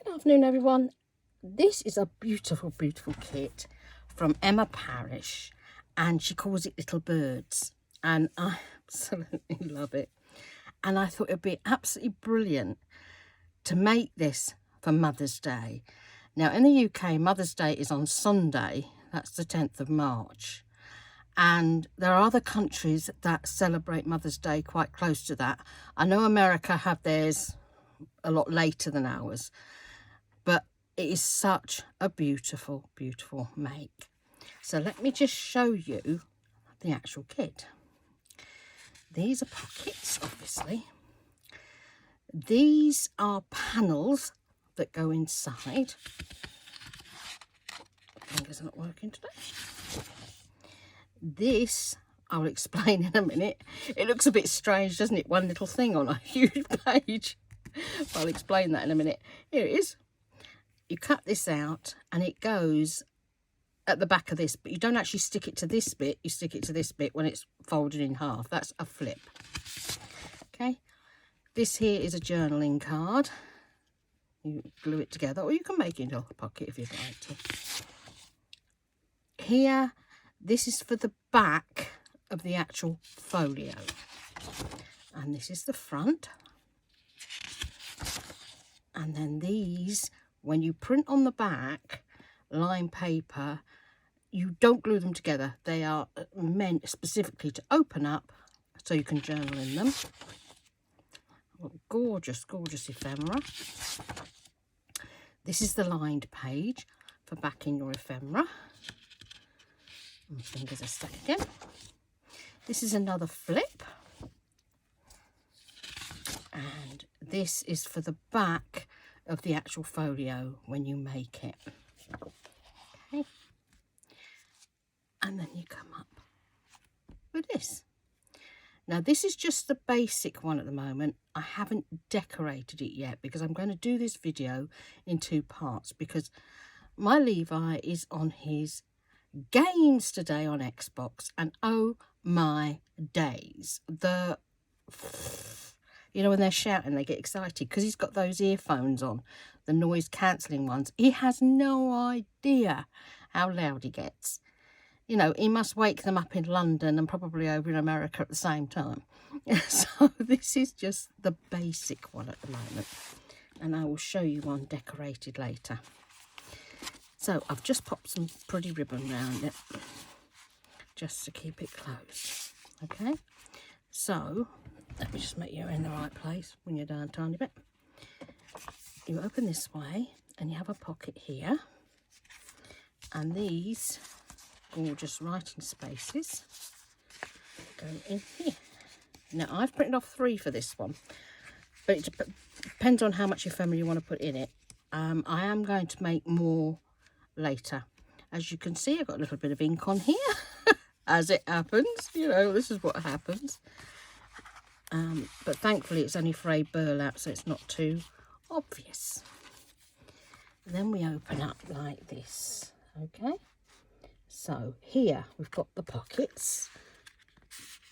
Good afternoon, everyone. This is a beautiful, beautiful kit from Emma Parrish, and she calls it Little Birds, and I absolutely love it. And I thought it would be absolutely brilliant to make this for Mother's Day. Now, in the UK, Mother's Day is on Sunday. That's the 10th of March. And there are other countries that celebrate Mother's Day quite close to that. I know America have theirs a lot later than ours, but it is such a beautiful, beautiful make. So let me just show you the actual kit. These are pockets, obviously. These are panels that go inside. My fingers are not working today. This, I'll explain in a minute. It looks a bit strange, doesn't it? One little thing on a huge page. I'll explain that in a minute. Here it is. You cut this out and it goes at the back of this, but you don't actually stick it to this bit. You stick it to this bit when it's folded in half. That's a flip. Okay. This here is a journaling card. You glue it together, or you can make it into a pocket if you'd like to. Here, this is for the back of the actual folio. And this is the front. And then these, when you print on the back, lined paper, you don't glue them together. They are meant specifically to open up so you can journal in them. Gorgeous, gorgeous ephemera. This is the lined page for backing your ephemera. My fingers are stuck again. This is another flip. And this is for the back of the actual folio when you make it. Okay. And then you come up with this. Now this is just the basic one at the moment. I haven't decorated it yet because I'm going to do this video in two parts because my Levi is on his games today on Xbox, and oh my days, you know, when they're shouting, they get excited because he's got those earphones on, the noise cancelling ones. He has no idea how loud he gets. You know, he must wake them up in London and probably over in America at the same time. So this is just the basic one at the moment. And I will show you one decorated later. So I've just popped some pretty ribbon around it just to keep it closed. Okay, so let me just make you in the right place when you're down a tiny bit. You open this way and you have a pocket here. And these gorgeous writing spaces go in here. Now I've printed off 3 for this one, but it depends on how much ephemera you want to put in it. I am going to make more later. As you can see, I've got a little bit of ink on here. As it happens, you know, this is what happens. But thankfully it's only frayed burlap, so it's not too obvious. And then we open up like this. Okay, so here we've got the pockets,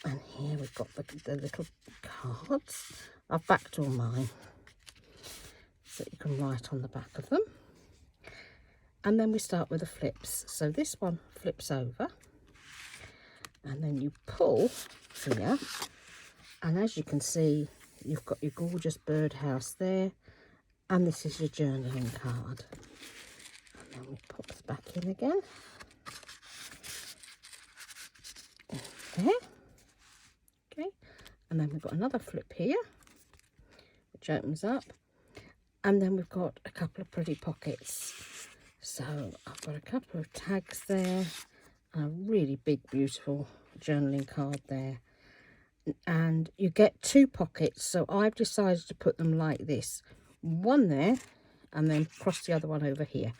and here we've got the little cards. I've backed all mine so you can write on the back of them. And then we start with the flips. So this one flips over, and then you pull here, and as you can see, you've got your gorgeous birdhouse there, and this is your journaling card. And then we pop this back in again. There. Okay, and then we've got another flip here, which opens up, and then we've got a couple of pretty pockets. So I've got a couple of tags there, and a really big, beautiful journaling card there. And you get 2 pockets, so I've decided to put them like this. One there, and then cross the other one over here.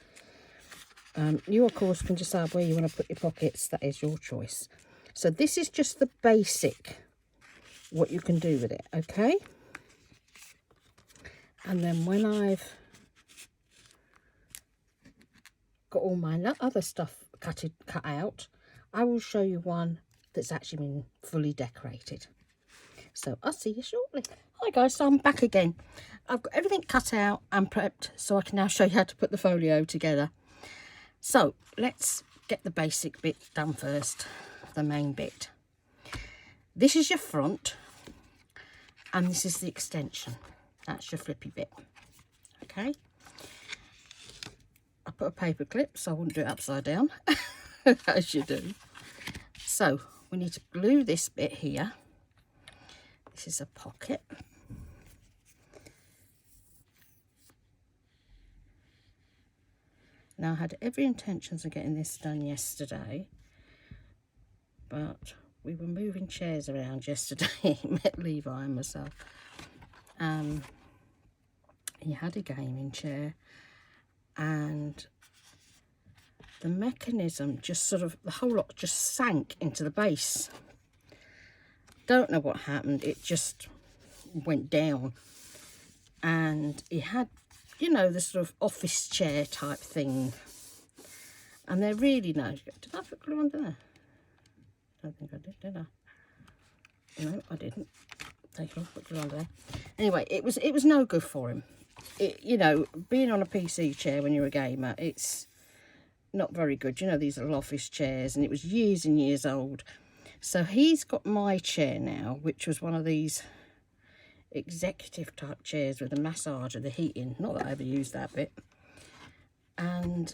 You, of course, can decide where you want to put your pockets. That is your choice. So this is just the basic, what you can do with it, okay? And then when I've got all my other stuff cut out, I will show you one that's actually been fully decorated. So I'll see you shortly. Hi guys, so I'm back again. I've got everything cut out and prepped so I can now show you how to put the folio together. So let's get the basic bit done first, the main bit. This is your front and this is the extension. That's your flippy bit. Okay. I put a paper clip so I wouldn't do it upside down as you do. So we need to glue this bit here. This is a pocket. Now I had every intentions of getting this done yesterday, but we were moving chairs around yesterday. Met Levi and myself. He had a gaming chair and the mechanism just sort of, the whole lot just sank into the base. Don't know what happened, it just went down. And he had, you know, the sort of office chair type thing. And they're really nice. Did I put glue under there? I don't think I did I? No, I didn't. Take it off, put glue under there. Anyway, it was no good for him. You know, being on a PC chair when you're a gamer, it's not very good. You know, these little office chairs, and it was years and years old. So he's got my chair now, which was one of these executive type chairs with a massager, the heating. Not that I ever used that bit. And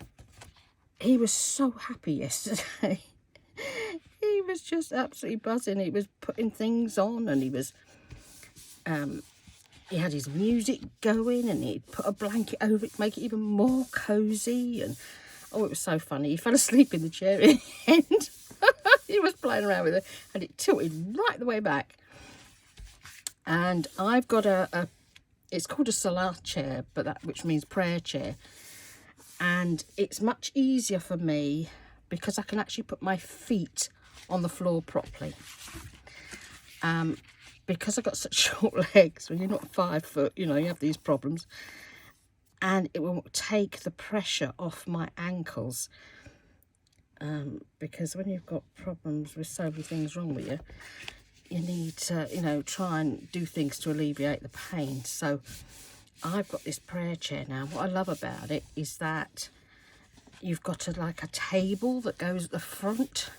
he was so happy yesterday. He was just absolutely buzzing. He was putting things on, and he was he had his music going, and he'd put a blanket over it to make it even more cozy. And oh, it was so funny. He fell asleep in the chair in the end. He was playing around with it, and it tilted right the way back. And I've got it's called a salat chair, but which means prayer chair. And it's much easier for me because I can actually put my feet on the floor properly. Because I've got such short legs, when you're not 5 foot, you know, you have these problems. And it will take the pressure off my ankles. Because when you've got problems with so many things wrong with you, you need to, you know, try and do things to alleviate the pain. So I've got this prayer chair now. What I love about it is that you've got like a table that goes at the front,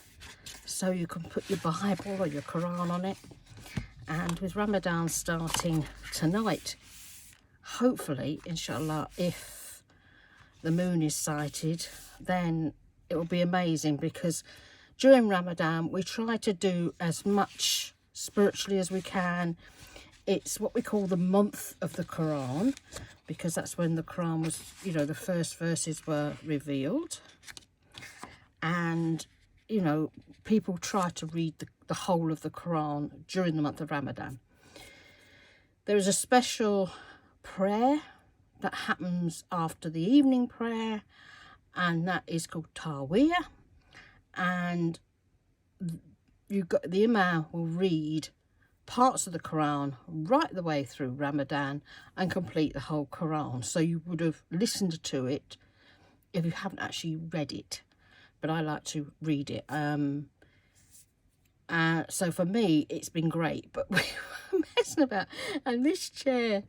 so you can put your Bible or your Quran on it. And with Ramadan starting tonight, hopefully, inshallah, if the moon is sighted, then it will be amazing, because during Ramadan we try to do as much spiritually as we can. It's what we call the month of the Quran, because that's when the Quran was, you know, the first verses were revealed. And, you know, people try to read the whole of the Quran during the month of Ramadan. There is a special prayer that happens after the evening prayer, and that is called Tawiyah. And you've got, the Imam will read parts of the Quran right the way through Ramadan and complete the whole Quran. So you would have listened to it if you haven't actually read it, but I like to read it. So for me, it's been great, but we were messing about, and this chair,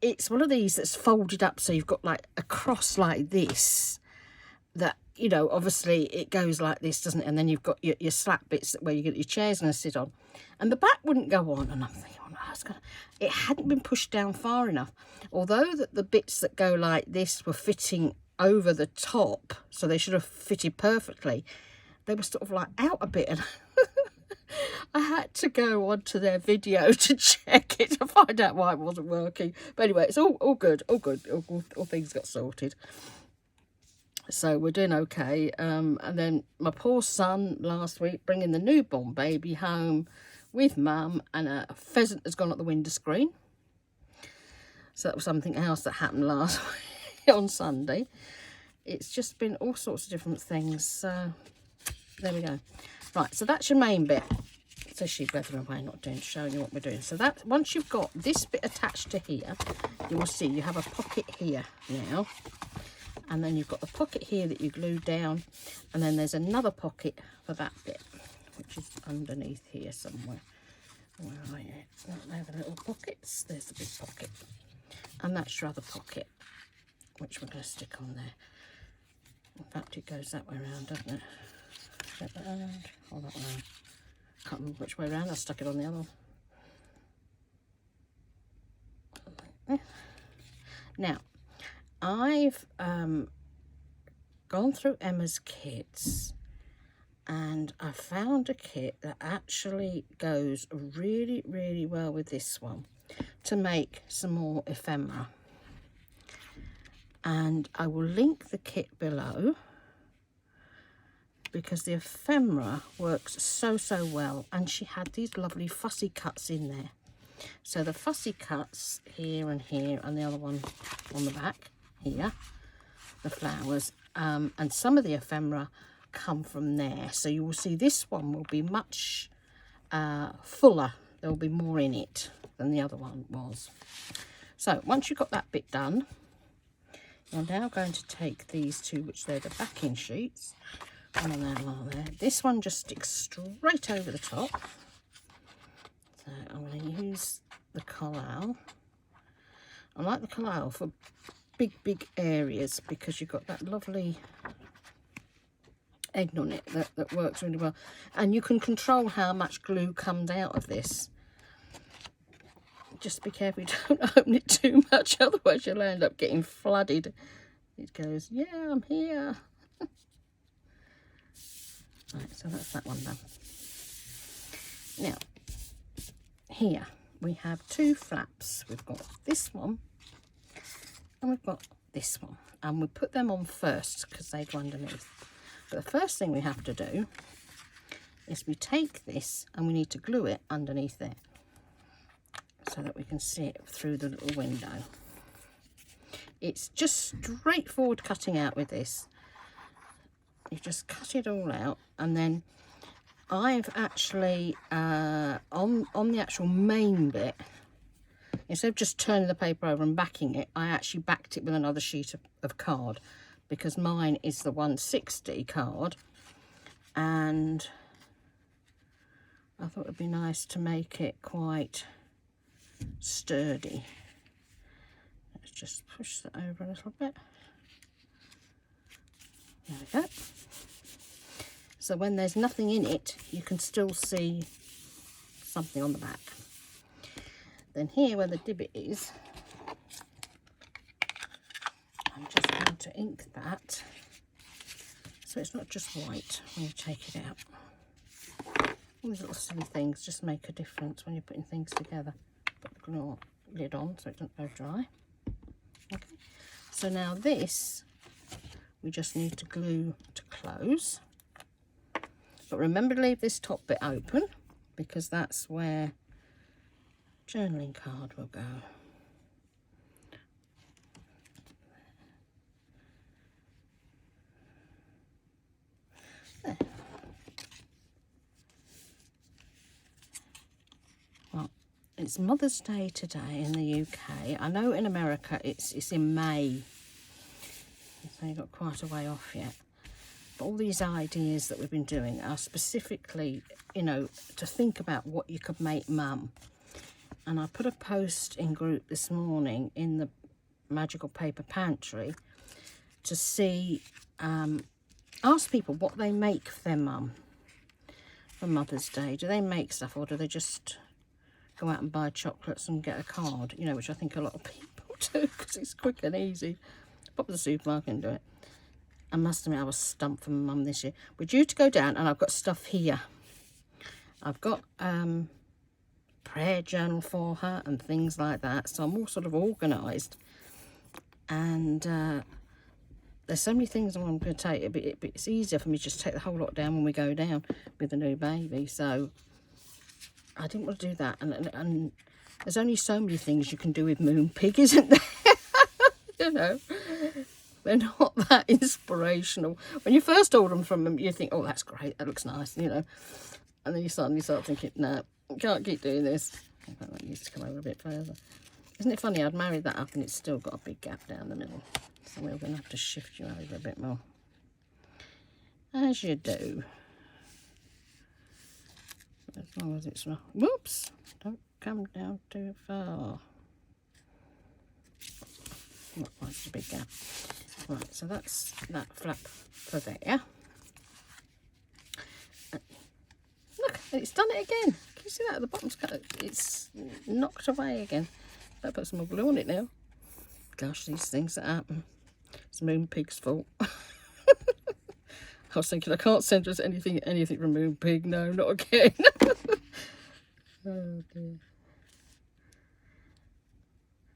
it's one of these that's folded up, so you've got like a cross like this, that, you know, obviously it goes like this, doesn't it? And then you've got your slap bits where you get your chair's going to sit on, and the back wouldn't go on. And I'm thinking, oh, no, it hadn't been pushed down far enough. Although the bits that go like this were fitting over the top, so they should have fitted perfectly, they were sort of like out a bit, and I had to go onto their video to check it to find out why it wasn't working. But anyway, it's all good, all things got sorted. So we're doing okay. And then my poor son last week, bringing the newborn baby home with mum, and a pheasant has gone up the window screen. So that was something else that happened last week on Sunday. It's just been all sorts of different things. So there we go. Right, so that's your main bit. So she's weathering away, not showing you what we're doing. So that, once you've got this bit attached to here, you will see you have a pocket here now. And then you've got the pocket here that you glue down, and then there's another pocket for that bit, which is underneath here somewhere. Where are you? Not there, the little pockets. There's the big pocket. And that's your other pocket, which we're going to stick on there. In fact, it goes that way around, doesn't it? Flip that around. Oh, that way around. Can't remember which way around. I stuck it on the other one. Now, I've gone through Emma's kits, and I found a kit that actually goes really, really well with this one to make some more ephemera. And I will link the kit below, because the ephemera works so well, and she had these lovely fussy cuts in there. So the fussy cuts here, and the other one on the back here, the flowers, and some of the ephemera come from there. So you will see this one will be much fuller. There will be more in it than the other one was. So once you've got that bit done, you're now going to take these two, which they're the backing sheets. One on there, one on there. This one just sticks straight over the top. So I'm going to use the Collage. I like the Collage for big areas, because you've got that lovely egg on it that works really well. And you can control how much glue comes out of this. Just be careful you don't open it too much, otherwise you'll end up getting flooded. It goes, yeah, I'm here. Right, so that's that one done. Now, here we have two flaps. We've got this one and we've got this one. And we put them on first because they go underneath. But the first thing we have to do is we take this and we need to glue it underneath there, so that we can see it through the little window. It's just straightforward cutting out with this. You just cut it all out, and then I've actually, on the actual main bit, instead of just turning the paper over and backing it, I actually backed it with another sheet of card, because mine is the 160 card, and I thought it'd be nice to make it quite sturdy. Let's just push that over a little bit. There we go. So when there's nothing in it, you can still see something on the back. Then here where the divot is, I'm just going to ink that so it's not just white when you take it out. All these little silly things just make a difference when you're putting things together. Put the glue lid on so it doesn't go dry. Okay, so now this we just need to glue to close. But remember to leave this top bit open, because that's where journaling card will go. There. Well, it's Mother's Day today in the UK. I know in America it's in May, so you've got quite a way off yet. But all these ideas that we've been doing are specifically, you know, to think about what you could make Mum. And I put a post in group this morning in the Magical Paper Pantry to see, ask people what they make for their mum for Mother's Day. Do they make stuff, or do they just go out and buy chocolates and get a card? You know, which I think a lot of people do, because it's quick and easy. Pop to the supermarket and do it. I must admit, I was stumped for my mum this year. We're due to go down, and I've got stuff here. I've got prayer journal for her and things like that, so I'm all sort of organised. And there's so many things I'm going to take, but it's easier for me to just take the whole lot down when we go down with the new baby. So I didn't want to do that. And there's only so many things you can do with Moonpig, isn't there? You know, they're not that inspirational. When you first order them from them, you think, oh, that's great, that looks nice, you know. And then you suddenly start thinking, no, can't keep doing this. I think that needs to come over a bit further. Isn't it funny, I'd married that up and it's still got a big gap down the middle. So we're going to have to shift you over a bit more. As you do. As long as it's not, whoops, don't come down too far. Not quite a big gap. Right, so that's that flap for there. Look, it's done it again. Can you see that at the bottom's cut? It's knocked away again. Better put some more glue on it now. Gosh, these things that happen. It's Moon Pig's fault. I was thinking I can't send us anything from Moon Pig. No, not again. Oh dear.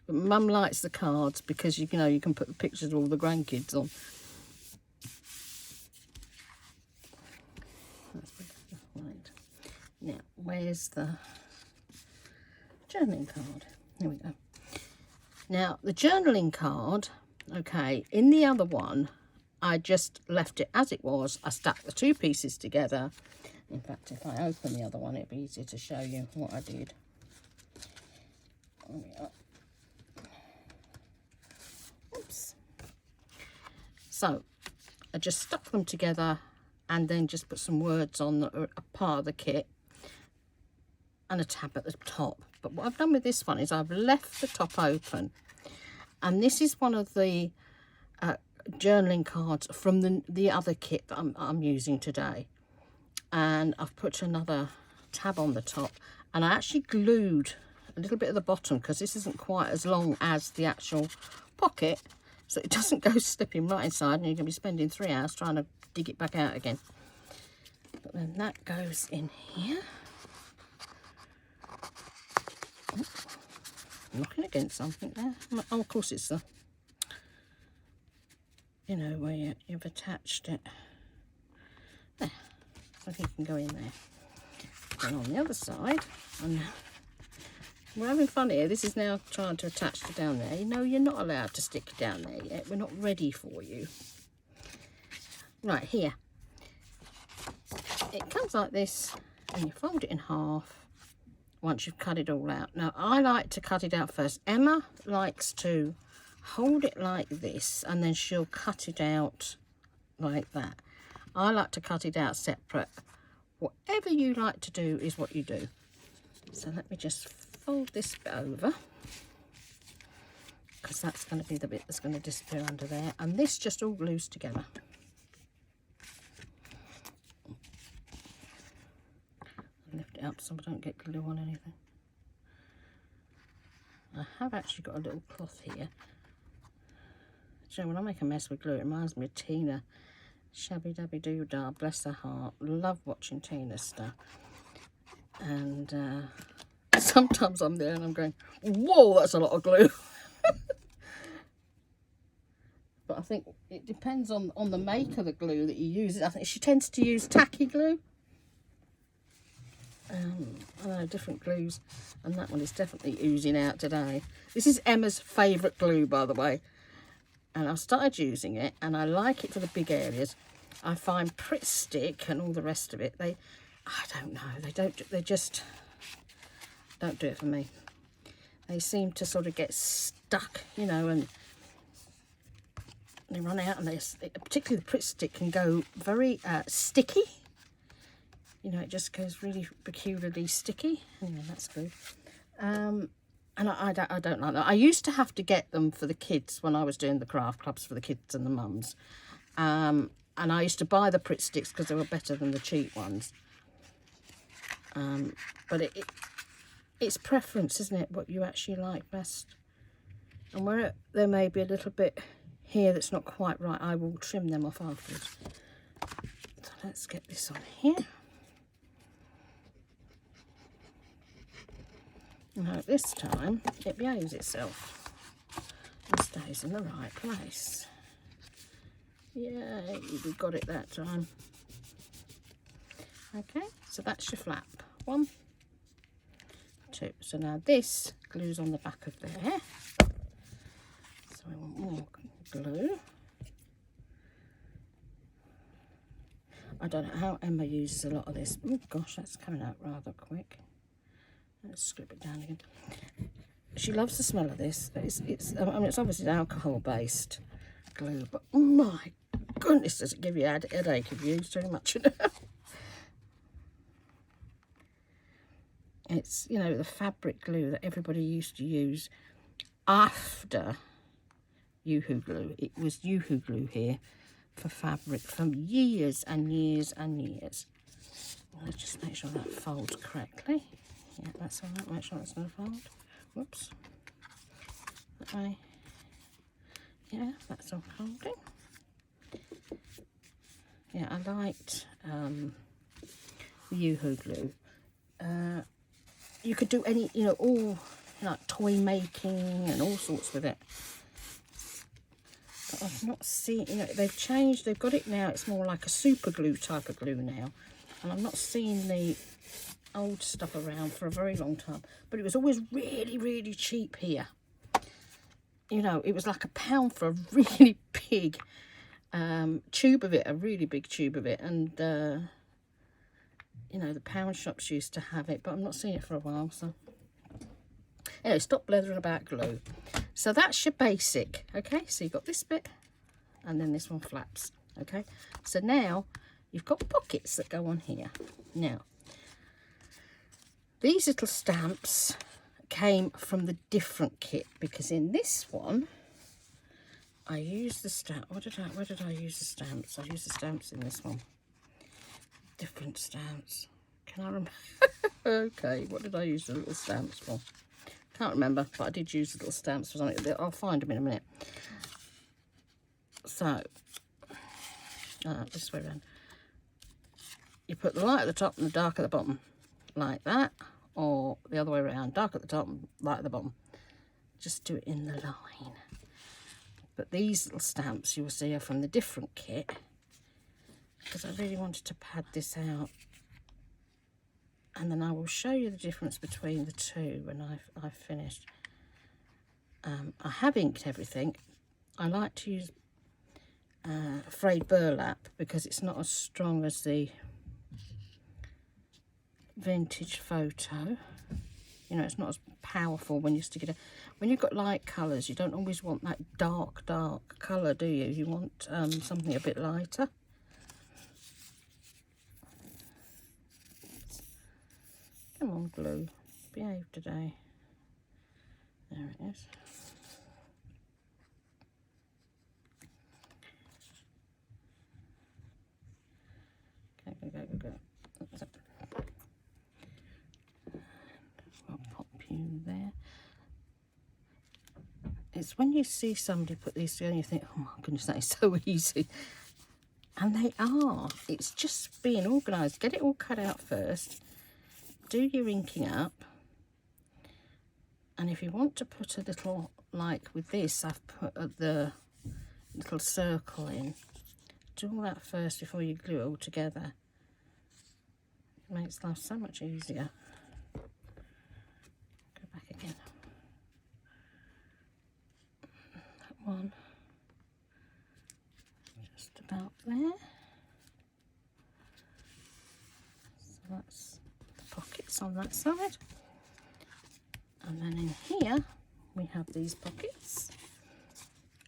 But Mum likes the cards because you know you can put the pictures of all the grandkids on. Right. Now, where's the journaling card? Here we go. Now, the journaling card, okay, in the other one, I just left it as it was. I stuck the two pieces together. In fact, if I open the other one, it'd be easier to show you what I did. There we are. Oops. So, I just stuck them together and then just put some words on a part of the kit and a tab at the top. But what I've done with this one is I've left the top open, and this is one of the journaling cards from the other kit that I'm using today, and I've put another tab on the top, and I actually glued a little bit at the bottom because this isn't quite as long as the actual pocket, so it doesn't go slipping right inside and you're going to be spending 3 hours trying to dig it back out again. But then that goes in here. Knocking against something there. Oh, of course it's the, you know, where you've attached it. There, I think it can go in there. And on the other side, and we're having fun here. This is now trying to attach to down there. You know, you're not allowed to stick down there yet. We're not ready for you. Right, here. It comes like this, and you fold it in half once you've cut it all out. Now, I like to cut it out first. Emma likes to hold it like this, and then she'll cut it out like that. I like to cut it out separate. Whatever you like to do is what you do. So let me just fold this bit over, because that's going to be the bit that's going to disappear under there, and this just all glues together. Lift it up so I don't get glue on anything. I have actually got a little cloth here. So when I make a mess with glue, it reminds me of Tina. Shabby dabby doo dah, bless her heart. Love watching Tina's stuff. And sometimes I'm there and I'm going, whoa, that's a lot of glue. But I think it depends on the make of the glue that you use. I think she tends to use tacky glue. I know, different glues, and that one is definitely oozing out today. This is Emma's favourite glue, by the way, and I've started using it, and I like it for the big areas. I find Pritt Stick and all the rest of it, I don't know, they just don't do it for me. They seem to sort of get stuck, you know, and they run out, and particularly the Pritt Stick can go very sticky. You know, it just goes really peculiarly sticky. Anyway, that's good. And I don't like that. I used to have to get them for the kids when I was doing the craft clubs for the kids and the mums. And I used to buy the Pritt Sticks because they were better than the cheap ones. But it's preference, isn't it, what you actually like best. And where there may be a little bit here that's not quite right, I will trim them off afterwards. So let's get this on here. Now this time it behaves itself and stays in the right place. Yay, we got it that time. Okay, so that's your flap. 1, 2. So now this glues on the back of there. So we want more glue. I don't know how Emma uses a lot of this. Oh gosh, that's coming out rather quick. Let's scoop it down again. She loves the smell of this. I mean, it's obviously alcohol-based glue, but oh my goodness, does it give you a headache if you use too much of it? It's, you know, the fabric glue that everybody used to use after Yoo-hoo glue. It was Yoo-hoo glue here for fabric for years and years and years. Let's just make sure that folds correctly. Yeah, that's all right. Make sure it's going to fold. Whoops. That way. Yeah, that's all folding. Yeah, I liked the Yoo-hoo glue. You could do any, you know, all like toy making and all sorts with it. But I've not seen, you know, they've changed, they've got it now, it's more like a super glue type of glue now. And I'm not seeing the old stuff around for a very long time. But it was always really, really cheap here. You know, it was like £1 for a really big tube of it, a really big tube of it. And, you know, the pound shops used to have it, but I'm not seeing it for a while, so. Anyway, stop blethering about glue. So that's your basic, okay? So you've got this bit, and then this one flaps, okay? So now you've got pockets that go on here. Now, these little stamps came from the different kit, because in this one, I used the stamp. Where did I use the stamps? I used the stamps in this one. Different stamps. Can I remember? Okay, what did I use the little stamps for? Can't remember, but I did use the little stamps for something. I'll find them in a minute. So, this way around. You put the light at the top and the dark at the bottom, like that, or the other way around, dark at the top and light at the bottom. Just do it in the line. But these little stamps you will see are from the different kit, because I really wanted to pad this out. And then I will show you the difference between the two when I've finished. I have inked everything. I like to use frayed burlap because it's not as strong as the vintage photo. You know, it's not as powerful when you stick it. When you've got light colours, you don't always want that dark colour, do you? You want something a bit lighter. Come on, glue. Behave today. There it is. Go. That's it. I'll pop you there. It's when you see somebody put these together, you think, oh my goodness, that is so easy. And they are. It's just being organised. Get it all cut out first. Do your inking up. And if you want to put a little, like with this, I've put the little circle in. Do all that first before you glue it all together. It makes life so much easier. Go back again. That one. Just about there. So that's the pockets on that side. And then in here, we have these pockets.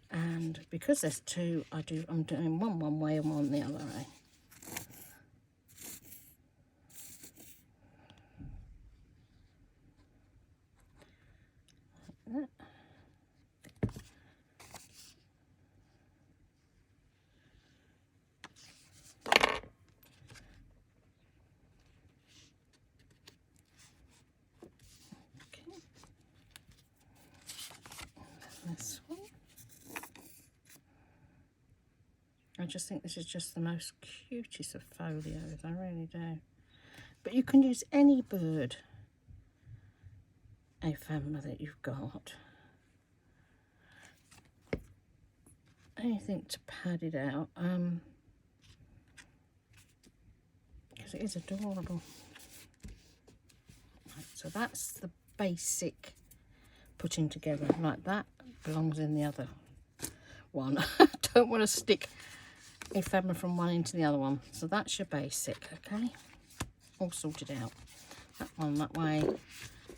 And because there's two, I'm doing one way and one the other way. Like that. Okay. And this one. I just think this is just the most cutest of folios, I really do. But you can use any bird ephemera that you've got. Anything to pad it out, because it is adorable. Right, so that's the basic putting together. Like that belongs in the other one. I don't want to stick ephemera from one into the other one. So that's your basic, okay? All sorted out. That one that way,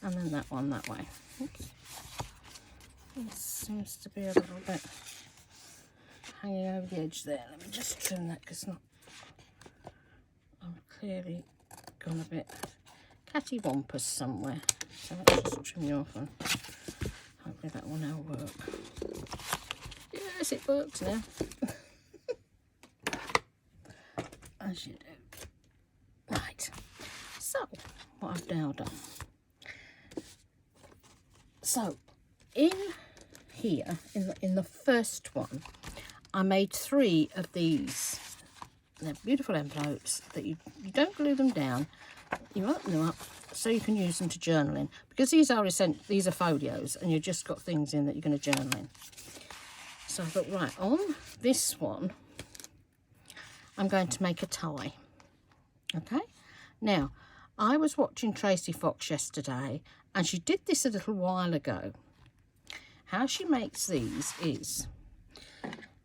and then that one that way. Oops. This seems to be a little bit hanging over the edge there. Let me just trim that because I'm clearly gone a bit. cattywampus somewhere. So let's just trim you off and hopefully that will now work. Yes, it works now. As you do. Right. So, what I've now done. So, in here, in the first one, I made 3 of these. They're beautiful envelopes that you don't glue them down. You open them up so you can use them to journal in. Because these are folios and you've just got things in that you're going to journal in. So I thought, right, on this one, I'm going to make a tie. Okay? Now, I was watching Tracy Fox yesterday and she did this a little while ago. How she makes these is,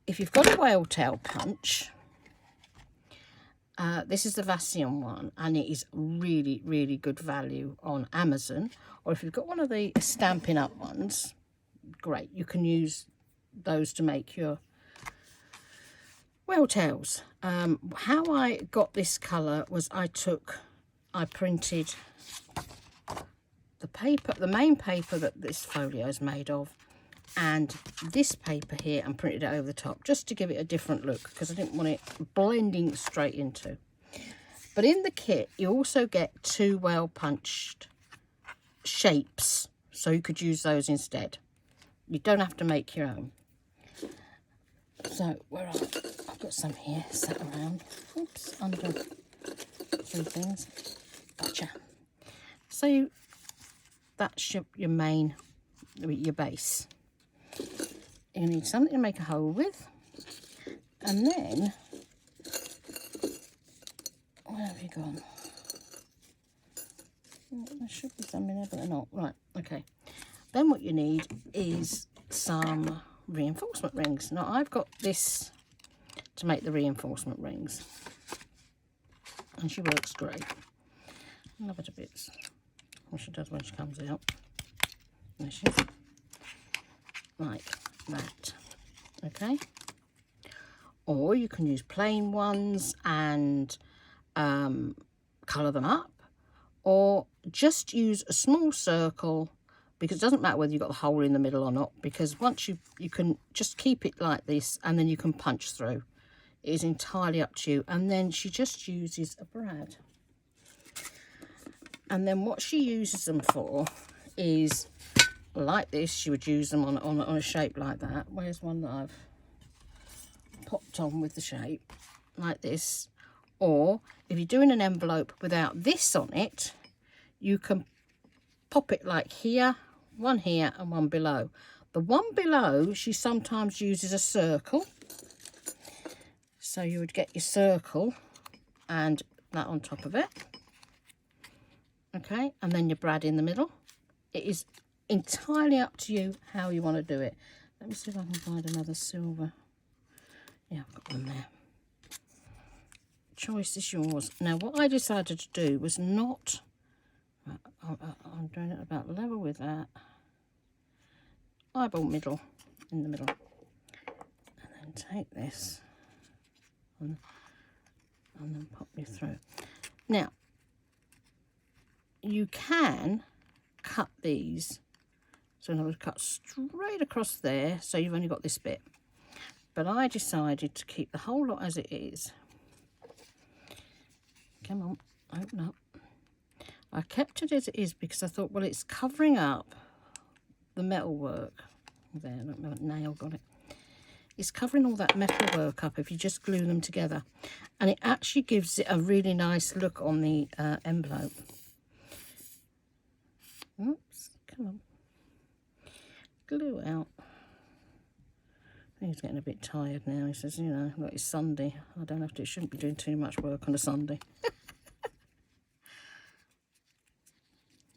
if you've got a whale tail punch, this is the Vasian one and it is really, really good value on Amazon. Or if you've got one of the Stampin' Up ones, great, you can use those to make your whale tails. How I got this colour was I printed the paper, the main paper that this folio is made of, and this paper here, and printed it over the top just to give it a different look because I didn't want it blending straight into. But in the kit you also get 2 well punched shapes, so you could use those instead. You don't have to make your own. So where are I've got some here sat around. Oops, under 3 things. Gotcha. So that's your main, your base. You need something to make a hole with, and then where have you gone? There should be some in there, but they're not. Right, okay. Then what you need is some reinforcement rings. Now I've got this to make the reinforcement rings, and she works great. I love it a bit. Well, she does when she comes out. There she is. Like that. Okay. Or you can use plain ones and colour them up, or just use a small circle, because it doesn't matter whether you've got the hole in the middle or not, because once you can just keep it like this and then you can punch through. It is entirely up to you. And then she just uses a brad. And then what she uses them for is like this. She would use them on a shape like that. Where's one that I've popped on with the shape? Like this. Or if you're doing an envelope without this on it, you can pop it like here, one here and one below. The one below, she sometimes uses a circle. So you would get your circle and that on top of it. Okay, and then your brad in the middle. It is entirely up to you how you want to do it. Let me see if I can find another silver. Yeah, I've got one there. Choice is yours. Now, what I decided to do was not... I'm doing it about level with that. Eyeball middle, in the middle. And then take this and then pop you through. Now, you can cut these. So I would cut straight across there, so you've only got this bit. But I decided to keep the whole lot as it is. Come on, open up. I kept it as it is because I thought, well, it's covering up the metal work. There, look, my nail got it. It's covering all that metal work up if you just glue them together. And it actually gives it a really nice look on the envelope. Oops, come on. Glue out. He's getting a bit tired now. He says, you know, look, it's Sunday. I don't have to, shouldn't be doing too much work on a Sunday.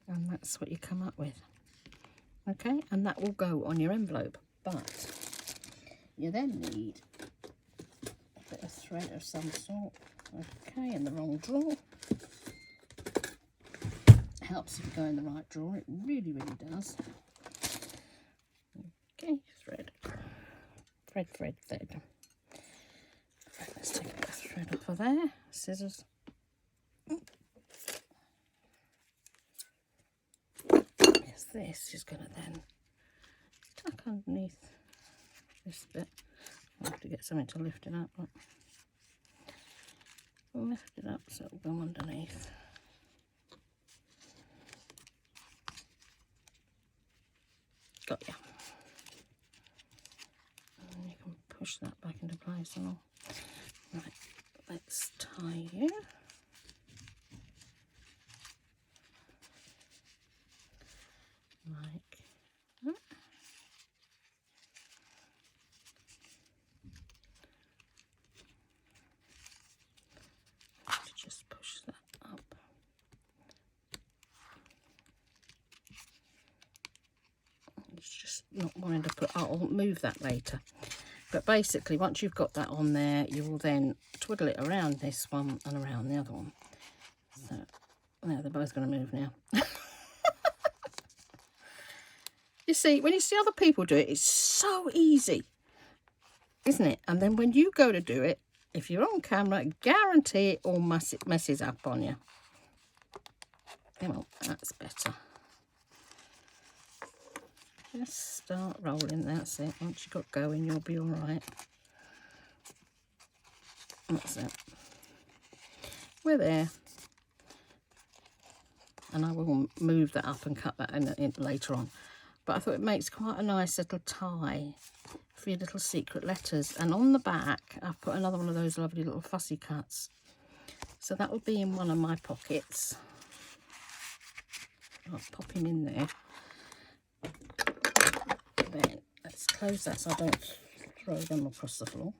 And that's what you come up with. Okay, and that will go on your envelope. But you then need a bit of thread of some sort. Okay, in the wrong drawer. Helps if you go in the right drawer. It really, really does. Okay, thread. Thread. Right, let's take a bit of thread off of there. Scissors. this is going to then tuck underneath this bit. I have to get something to lift it up. Look. Lift it up so it'll go underneath. Got ya. And you can push that back into place and all. Right, let's tie you. Like that. Just push that up. It's just not wanting to put, I'll move that later. But basically, once you've got that on there, you will then twiddle it around this one and around the other one. So, now they're both going to move now. You see, when you see other people do it, it's so easy, isn't it? And then when you go to do it, if you're on camera, guarantee it all messes up on you. Come on, that's better. Just start rolling, that's it. Once you've got going, you'll be all right. That's it. We're there. And I will move that up and cut that in later on. But I thought it makes quite a nice little tie for your little secret letters. And on the back, I've put another one of those lovely little fussy cuts. So that will be in one of my pockets. I'll pop him in there. Then let's close that so I don't throw them across the floor.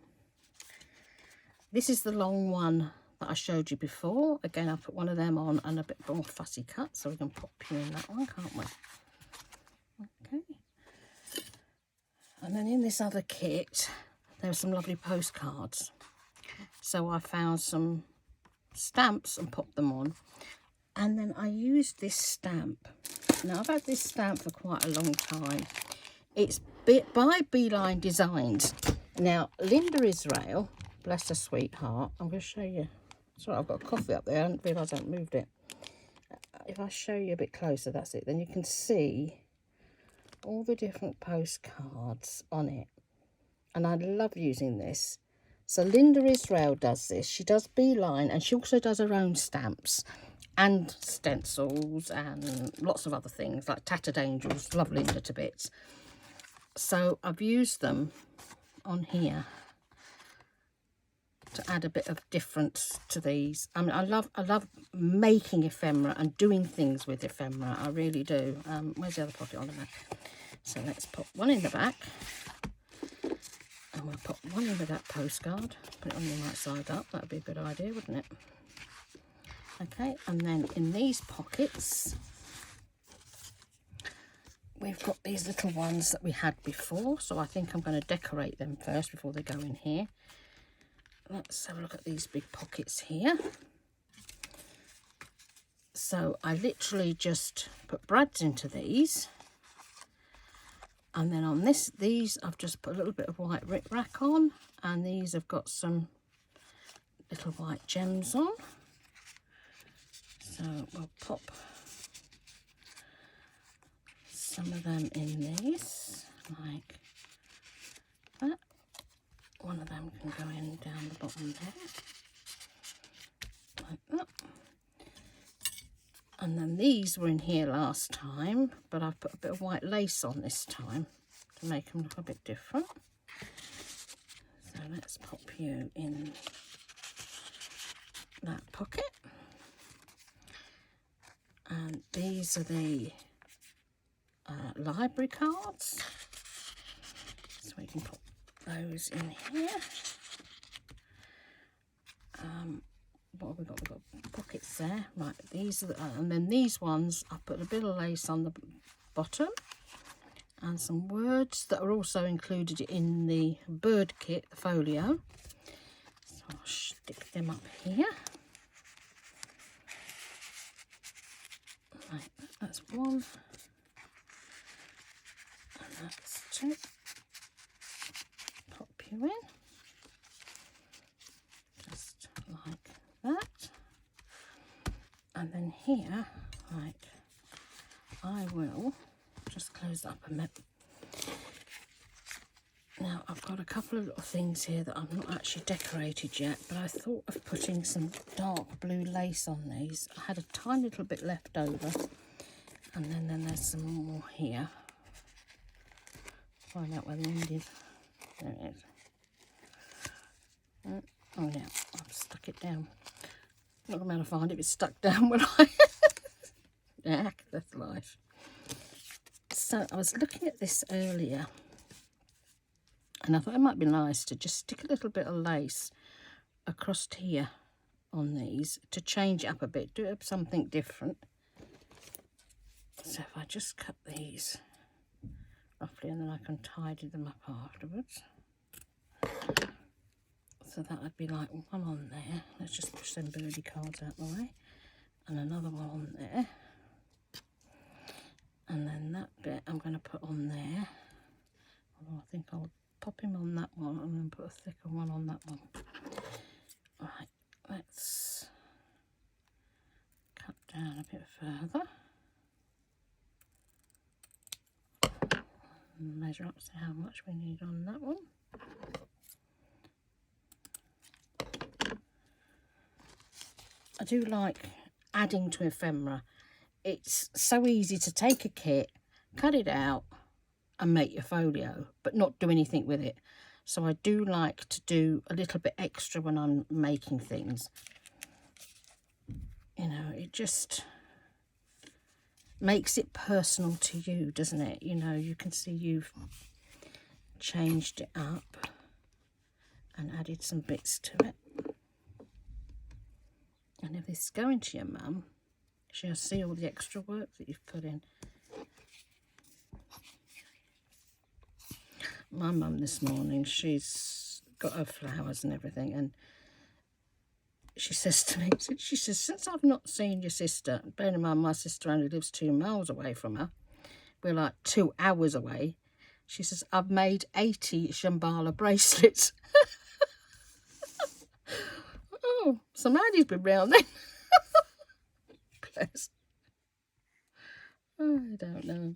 This is the long one that I showed you before. Again, I'll put one of them on and a bit more fussy cut, so we can pop you in that one, can't we? Okay. And then in this other kit, there are some lovely postcards. So I found some stamps and popped them on. And then I used this stamp. Now, I've had this stamp for quite a long time. It's by Beeline Designs. Now, Linda Israel, bless her sweetheart, I'm going to show you. Sorry, I've got a coffee up there. I didn't realise I hadn't moved it. If I show you a bit closer, that's it. Then you can see all the different postcards on it. And I love using this. So Linda Israel does this. She does Beeline, and she also does her own stamps and stencils and lots of other things like Tattered Angels. Love Linda to bits. So I've used them on here to add a bit of difference to these. I mean, I love making ephemera and doing things with ephemera. I really do. Where's the other pocket on the back? So let's put one in the back. And we'll put one into that postcard. Put it on the right side up. That would be a good idea, wouldn't it? Okay, and then in these pockets, we've got these little ones that we had before. So I think I'm going to decorate them first before they go in here. Let's have a look at these big pockets here. So I literally just put brads into these. And then on these I've just put a little bit of white rickrack on. And these have got some little white gems on. So we'll pop some of them in these, like that. One of them can go in down the bottom there, like that. And then these were in here last time, but I've put a bit of white lace on this time to make them look a bit different. So let's pop you in that pocket. And these are the library cards. So we can put those in here. What have we got? We've got pockets there. Right, these are the, and then these ones, I've put a bit of lace on the bottom and some words that are also included in the bird kit, the folio. So I'll stick them up here. Right, that's one. And that's two. Pop you in. Just like that. And then here, right, I will close that up a minute. Now, I've got a couple of little things here that I've not actually decorated yet, but I thought of putting some dark blue lace on these. I had a tiny little bit left over, and then there's some more here. Find out where the end is. There it is. Oh yeah, I've stuck it down. Not going to find it if it's stuck down when I... Yeah, that's life. So I was looking at this earlier, and I thought it might be nice to just stick a little bit of lace across here on these to change it up a bit, do it something different. So if I just cut these roughly, and then I can tidy them up afterwards. So that would be like one on there. Let's just push them birdie cards out the way. And another one on there. And then that bit I'm going to put on there. Although I think I'll pop him on that one and then put a thicker one on that one. Right, let's cut down a bit further. And measure up, see how much we need on that one. I do like adding to ephemera. It's so easy to take a kit, cut it out and make your folio, but not do anything with it. So I do like to do a little bit extra when I'm making things. You know, it just makes it personal to you, doesn't it? You know, you can see you've changed it up and added some bits to it. And if this is going to your mum, she'll see all the extra work that you've put in. My mum this morning, she's got her flowers and everything, and she says to me, she says, since I've not seen your sister, bearing in mind my sister only lives 2 miles away from her, we're like 2 hours away, she says, I've made 80 Shambhala bracelets. Oh, somebody's been round then. Bless. Oh, I don't know.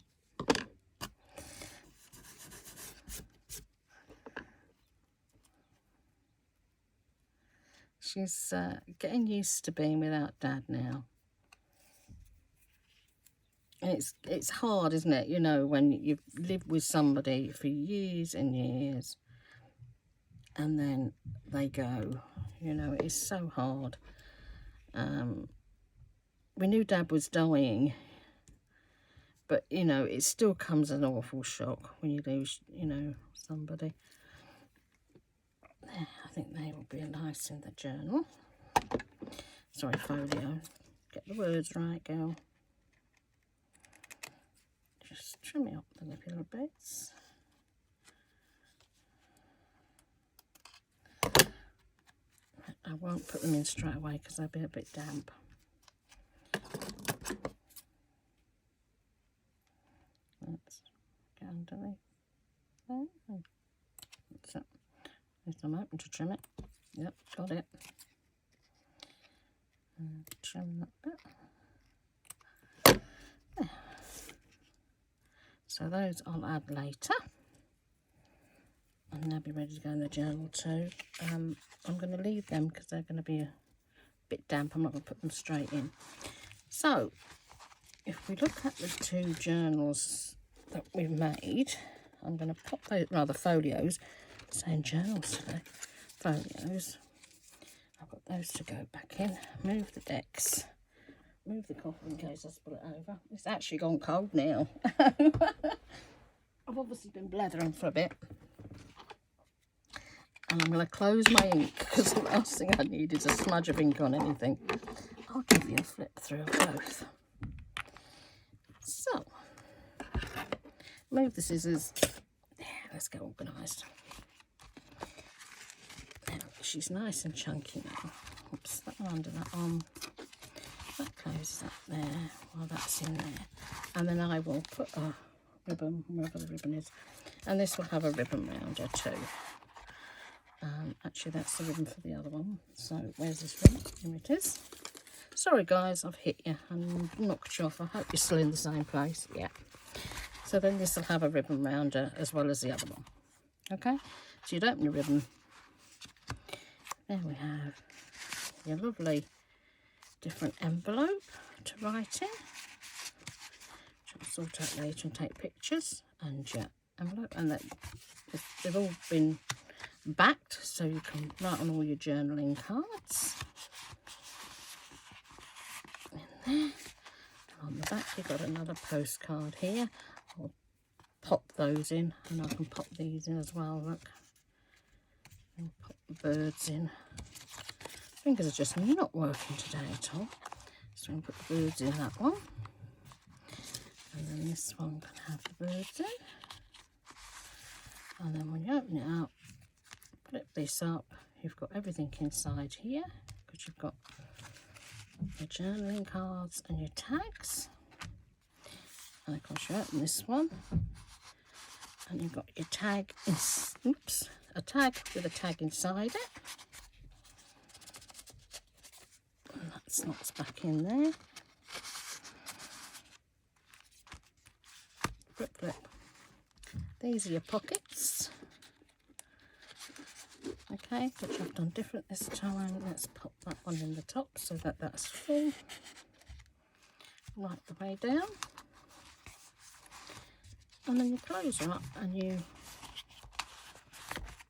She's getting used to being without Dad now. And it's hard, isn't it? You know, when you've lived with somebody for years and years, and then they go. You know, it is so hard. We knew Dad was dying, but, you know, it still comes as an awful shock when you lose, you know, somebody. There, I think they will be nice in the journal. Sorry, folio. Get the words right, girl. Just trim it up the little bits. I won't put them in straight away because they'll be a bit damp. Let's get underneath there. That's it. At least I'm open to trim it. Yep, got it. And trim that bit. There. So those I'll add later. And they'll be ready to go in the journal too. I'm going to leave them because they're going to be a bit damp. I'm not going to put them straight in. So, if we look at the 2 journals that we've made, I'm going to pop those, rather folios, saying journals today, folios. I've got those to go back in. Move the decks. Move the copper in case I spill it over. It's actually gone cold now. I've obviously been blethering for a bit. And I'm going to close my ink because the last thing I need is a smudge of ink on anything. I'll give you a flip through of both. So, move the scissors. There, let's get organised. Now, she's nice and chunky now. Oops, that one under that arm. That closes up there while that's in there. And then I will put a ribbon, wherever the ribbon is. And this will have a ribbon round her too. Actually, that's the ribbon for the other one. So, where's this ribbon? Here it is. Sorry, guys, I've hit you and knocked you off. I hope you're still in the same place. Yeah. So then this will have a ribbon rounder as well as the other one. Okay, so you'd open your ribbon. There we have your lovely different envelope to write in, which I'll sort out later and take pictures, and your envelope, and they've all been backed so you can write on all your journaling cards. In there, and on the back you've got another postcard here. I'll pop those in, and I can pop these in as well, look. And pop the birds in. Fingers are just not working today at all. So we'll put the birds in that one. And then this one can have the birds in. And then when you open it up, flip this up, you've got everything inside here, because you've got your journaling cards and your tags. And of course you open this one, and you've got your tag, a tag with a tag inside it. And that slots back in there. Flip, flip. These are your pockets. Okay, which I've done different this time. Let's pop that one in the top so that that's full. Right the way down. And then you close her up and you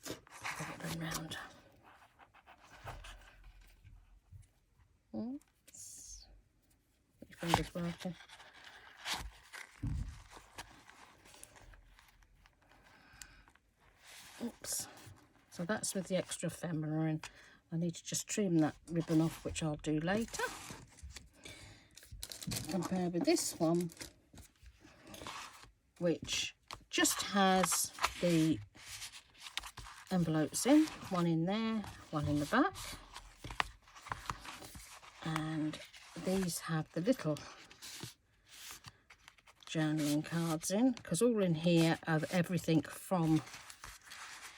put it round. Oops. Your fingers working. Oops. So that's with the extra ephemera, and I need to just trim that ribbon off, which I'll do later. Compare with this one, which just has the envelopes in, one in there, one in the back. And these have the little journaling cards in, because all in here are everything from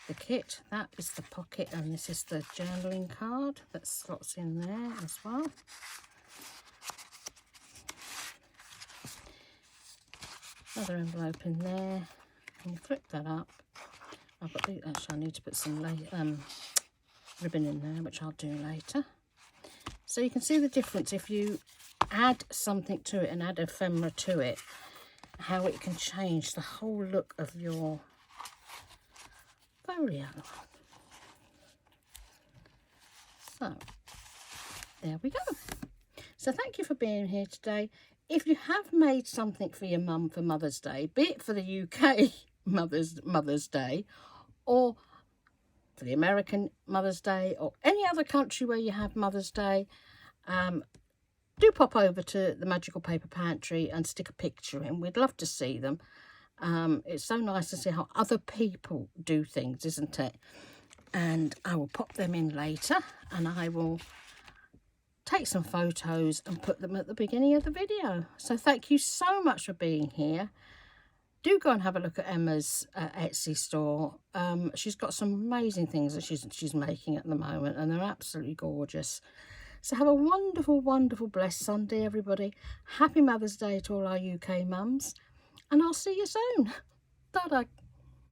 the kit. That is the pocket, and this is the journaling card that slots in there as well. Another envelope in there, and you flip that up. I've got the, actually I need to put some ribbon in there, which I'll do later. So you can see the difference if you add something to it and add ephemera to it, how it can change the whole look of your folio. So there we go. So thank you for being here today. If you have made something for your mum for Mother's Day, be it for the UK Mother's Day, or for the American Mother's Day, or any other country where you have Mother's Day, do pop over to the Magical Paper Pantry and stick a picture in. We'd love to see them. It's so nice to see how other people do things, isn't it? And I will pop them in later, and I will take some photos and put them at the beginning of the video. So thank you so much for being here. Do go and have a look at Emma's Etsy store. She's got some amazing things that she's making at the moment, and they're absolutely gorgeous. So have a wonderful, wonderful, blessed Sunday, everybody. Happy Mother's Day to all our UK mums. And I'll see you soon. Ta-da.